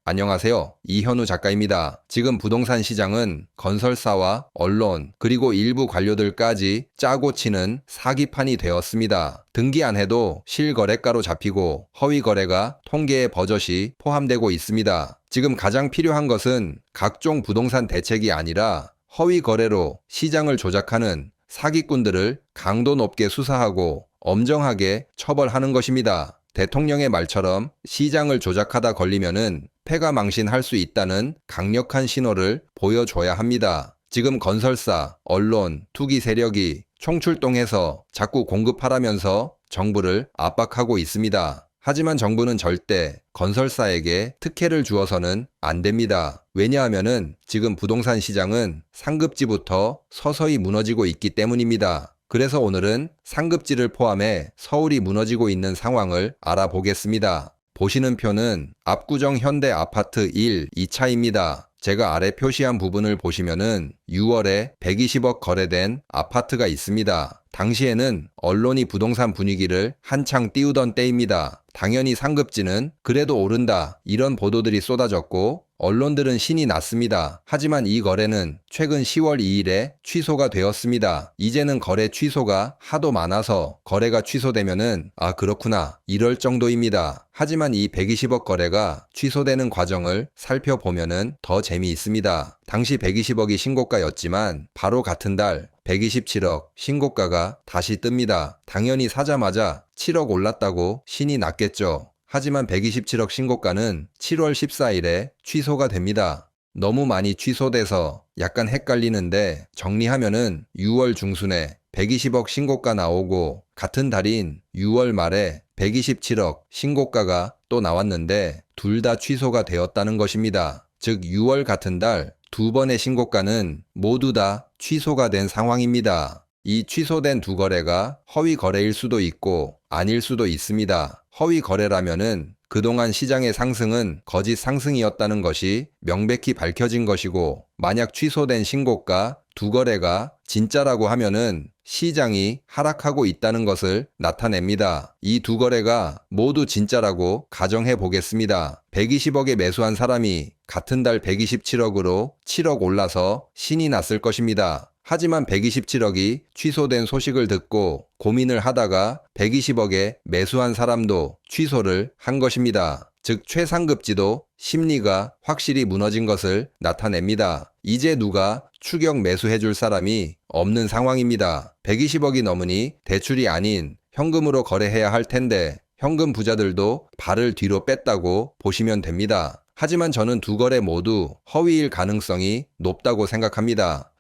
안녕하세요. 이현우 작가입니다. 지금 부동산 시장은 건설사와 언론 그리고 일부 관료들까지 짜고 치는 사기판이 되었습니다. 등기 안 해도 실거래가로 잡히고 허위 거래가 통계에 버젓이 포함되고 있습니다. 지금 가장 필요한 것은 각종 부동산 대책이 아니라 허위 거래로 시장을 조작하는 사기꾼들을 강도 높게 수사하고 엄정하게 처벌하는 것입니다. 대통령의 말처럼 시장을 조작하다 걸리면은 패가 망신할 수 있다는 강력한 신호를 보여줘야 합니다. 지금 건설사, 언론, 투기 세력이 총출동해서 자꾸 공급하라면서 정부를 압박하고 있습니다. 하지만 정부는 절대 건설사에게 특혜를 주어서는 안 됩니다. 왜냐하면은 지금 부동산 시장은 상급지부터 서서히 무너지고 있기 때문입니다. 그래서 오늘은 상급지를 포함해 서울이 무너지고 있는 상황을 알아보겠습니다. 보시는 표는 압구정 현대 아파트 1, 2차입니다. 제가 아래 표시한 부분을 보시면은 6월에 120억 거래된 아파트가 있습니다. 당시에는 언론이 부동산 분위기를 한창 띄우던 때입니다. 당연히 상급지는 그래도 오른다 이런 보도들이 쏟아졌고 언론들은 신이 났습니다. 하지만 이 거래는 최근 10월 2일에 취소가 되었습니다. 이제는 거래 취소가 하도 많아서 거래가 취소되면은 아 그렇구나 이럴 정도입니다. 하지만 이 120억 거래가 취소되는 과정을 살펴보면은 더 재미있습니다. 당시 120억이 신고가였지만 바로 같은 달 127억 신고가가 다시 뜹니다. 당연히 사자마자 7억 올랐다고 신이 났겠죠. 하지만 127억 신고가는 7월 14일에 취소가 됩니다. 너무 많이 취소돼서 약간 헷갈리는데 정리하면은 6월 중순에 120억 신고가 나오고 같은 달인 6월 말에 127억 신고가가 또 나왔는데 둘 다 취소가 되었다는 것입니다. 즉 6월 같은 달 두 번의 신고가는 모두 다 취소가 된 상황입니다. 이 취소된 두 거래가 허위 거래일 수도 있고 아닐 수도 있습니다. 허위 거래라면은 그동안 시장의 상승은 거짓 상승이었다는 것이 명백히 밝혀진 것이고 만약 취소된 신고가 두 거래가 진짜라고 하면은 시장이 하락하고 있다는 것을 나타냅니다. 이 두 거래가 모두 진짜라고 가정해 보겠습니다. 120억에 매수한 사람이 같은 달 127억으로 7억 올라서 신이 났을 것입니다. 하지만 127억이 취소된 소식을 듣고 고민을 하다가 120억에 매수한 사람도 취소를 한 것입니다. 즉 최상급지도 심리가 확실히 무너진 것을 나타냅니다. 이제 누가 추격 매수해줄 사람이 없는 상황입니다. 120억이 넘으니 대출이 아닌 현금으로 거래해야 할 텐데 현금 부자들도 발을 뒤로 뺐다고 보시면 됩니다. 하지만 저는 두 거래 모두 허위일 가능성이 높다고 생각합니다.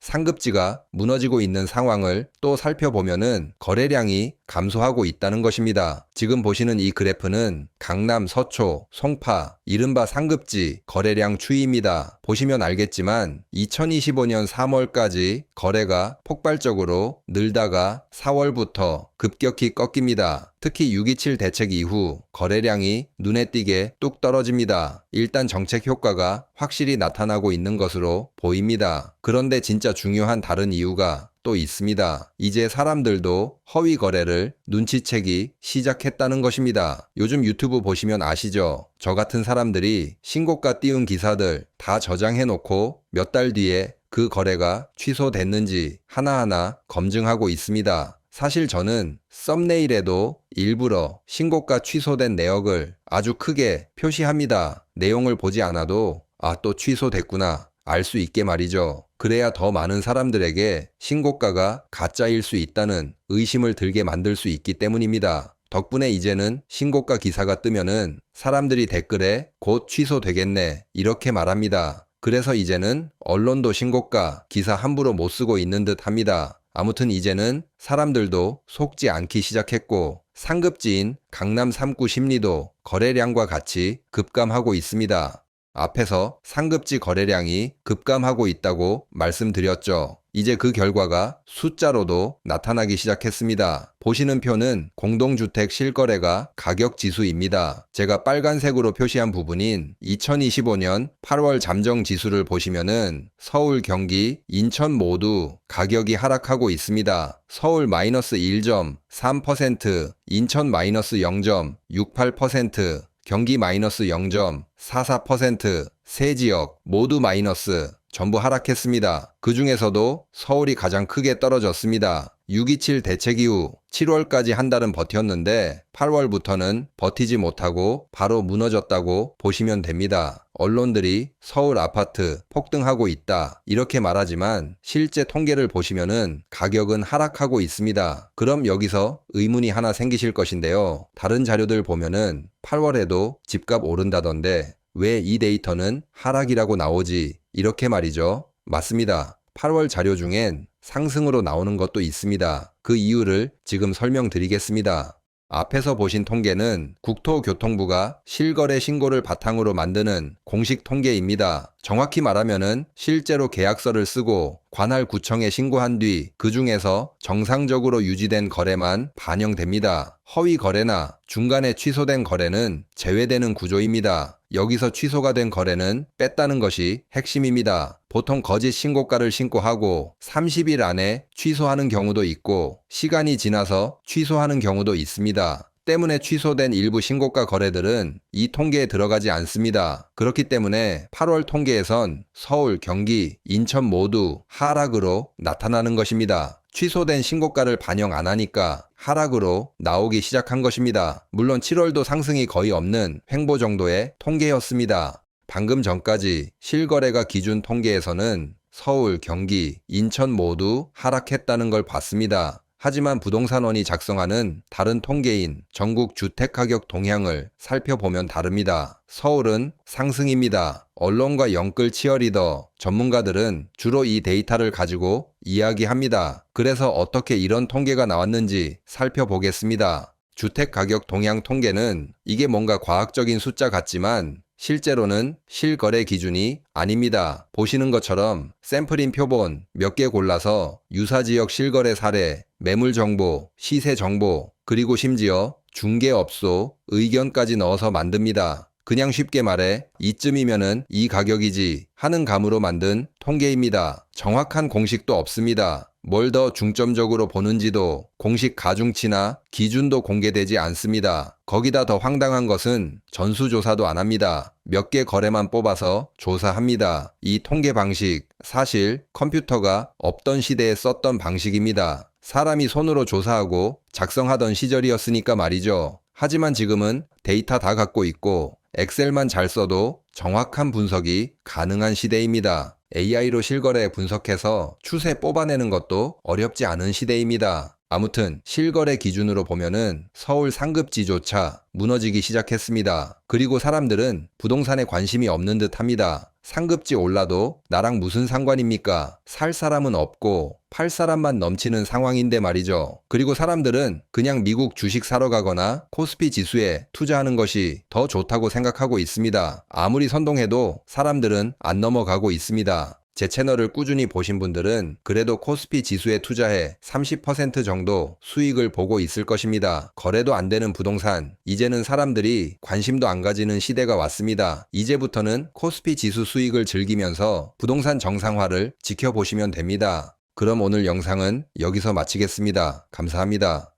상급지가 무너지고 있는 상황을 또 살펴보면은 거래량이 감소하고 있다는 것입니다. 지금 보시는 이 그래프는 강남, 서초, 송파, 이른바 상급지 거래량 추이입니다. 보시면 알겠지만 2025년 3월까지 거래가 폭발적으로 늘다가 4월부터 급격히 꺾입니다. 특히 6.27 대책 이후 거래량이 눈에 띄게 뚝 떨어집니다. 일단 정책 효과가 확실히 나타나고 있는 것으로 보입니다. 그런데 진짜 중요한 다른 이유가 또 있습니다. 이제 사람들도 허위 거래를 눈치채기 시작했다는 것입니다. 요즘 유튜브 보시면 아시죠? 저 같은 사람들이 신고가 띄운 기사들 다 저장해 놓고 몇 달 뒤에 그 거래가 취소됐는지 하나하나 검증하고 있습니다. 사실 저는 썸네일에도 일부러 신고가 취소된 내역을 아주 크게 표시합니다. 내용을 보지 않아도 아, 또 취소됐구나 알 수 있게 말이죠. 그래야 더 많은 사람들에게 신고가가 가짜일 수 있다는 의심을 들게 만들 수 있기 때문입니다. 덕분에 이제는 신고가 기사가 뜨면은 사람들이 댓글에 곧 취소되겠네 이렇게 말합니다. 그래서 이제는 언론도 신고가 기사 함부로 못 쓰고 있는 듯 합니다. 아무튼 이제는 사람들도 속지 않기 시작했고 상급지인 강남 3구 심리도 거래량과 같이 급감하고 있습니다. 앞에서 상급지 거래량이 급감하고 있다고 말씀드렸죠. 이제 그 결과가 숫자로도 나타나기 시작했습니다. 보시는 표는 공동주택 실거래가 가격 지수입니다. 제가 빨간색으로 표시한 부분인 2025년 8월 잠정 지수를 보시면은 서울, 경기, 인천 모두 가격이 하락하고 있습니다. 서울 마이너스 1.3%, 인천 마이너스 0.68%, 경기 마이너스 0.44%, 세 지역 모두 마이너스, 전부 하락했습니다. 그 중에서도 서울이 가장 크게 떨어졌습니다. 6.27 대책 이후 7월까지 한 달은 버텼는데 8월부터는 버티지 못하고 바로 무너졌다고 보시면 됩니다. 언론들이 서울 아파트 폭등하고 있다 이렇게 말하지만 실제 통계를 보시면은 가격은 하락하고 있습니다. 그럼 여기서 의문이 하나 생기실 것인데요. 다른 자료들 보면은 8월에도 집값 오른다던데 왜 이 데이터는 하락이라고 나오지? 이렇게 말이죠. 맞습니다. 8월 자료 중엔 상승으로 나오는 것도 있습니다. 그 이유를 지금 설명드리겠습니다. 앞에서 보신 통계는 국토교통부가 실거래 신고를 바탕으로 만드는 공식 통계입니다. 정확히 말하면은 실제로 계약서를 쓰고 관할 구청에 신고한 뒤 그 중에서 정상적으로 유지된 거래만 반영됩니다. 허위 거래나 중간에 취소된 거래는 제외되는 구조입니다. 여기서 취소가 된 거래는 뺐다는 것이 핵심입니다. 보통 거짓 신고가를 신고하고 30일 안에 취소하는 경우도 있고 시간이 지나서 취소하는 경우도 있습니다. 때문에 취소된 일부 신고가 거래들은 이 통계에 들어가지 않습니다. 그렇기 때문에 8월 통계에선 서울, 경기, 인천 모두 하락으로 나타나는 것입니다. 취소된 신고가를 반영 안 하니까 하락으로 나오기 시작한 것입니다. 물론 7월도 상승이 거의 없는 횡보 정도의 통계였습니다. 방금 전까지 실거래가 기준 통계에서는 서울, 경기, 인천 모두 하락했다는 걸 봤습니다. 하지만 부동산원이 작성하는 다른 통계인 전국 주택가격 동향을 살펴보면 다릅니다. 서울은 상승입니다. 언론과 영끌 치어리더, 전문가들은 주로 이 데이터를 가지고 이야기합니다. 그래서 어떻게 이런 통계가 나왔는지 살펴보겠습니다. 주택가격 동향 통계는 이게 뭔가 과학적인 숫자 같지만 실제로는 실거래 기준이 아닙니다. 보시는 것처럼 샘플인 표본 몇 개 골라서 유사지역 실거래 사례, 매물 정보, 시세 정보, 그리고 심지어 중개업소 의견까지 넣어서 만듭니다. 그냥 쉽게 말해 이쯤이면은 이 가격이지 하는 감으로 만든 통계입니다. 정확한 공식도 없습니다. 뭘 더 중점적으로 보는지도 공식 가중치나 기준도 공개되지 않습니다. 거기다 더 황당한 것은 전수조사도 안 합니다. 몇 개 거래만 뽑아서 조사합니다. 이 통계 방식 사실 컴퓨터가 없던 시대에 썼던 방식입니다. 사람이 손으로 조사하고 작성하던 시절이었으니까 말이죠. 하지만 지금은 데이터 다 갖고 있고 엑셀만 잘 써도 정확한 분석이 가능한 시대입니다. AI로 실거래 분석해서 추세 뽑아내는 것도 어렵지 않은 시대입니다. 아무튼 실거래 기준으로 보면은 서울 상급지조차 무너지기 시작했습니다. 그리고 사람들은 부동산에 관심이 없는 듯 합니다. 상급지 올라도 나랑 무슨 상관입니까? 살 사람은 없고 팔 사람만 넘치는 상황인데 말이죠. 그리고 사람들은 그냥 미국 주식 사러 가거나 코스피 지수에 투자하는 것이 더 좋다고 생각하고 있습니다. 아무리 선동해도 사람들은 안 넘어가고 있습니다. 제 채널을 꾸준히 보신 분들은 그래도 코스피 지수에 투자해 30% 정도 수익을 보고 있을 것입니다. 거래도 안 되는 부동산, 이제는 사람들이 관심도 안 가지는 시대가 왔습니다. 이제부터는 코스피 지수 수익을 즐기면서 부동산 정상화를 지켜보시면 됩니다. 그럼 오늘 영상은 여기서 마치겠습니다. 감사합니다.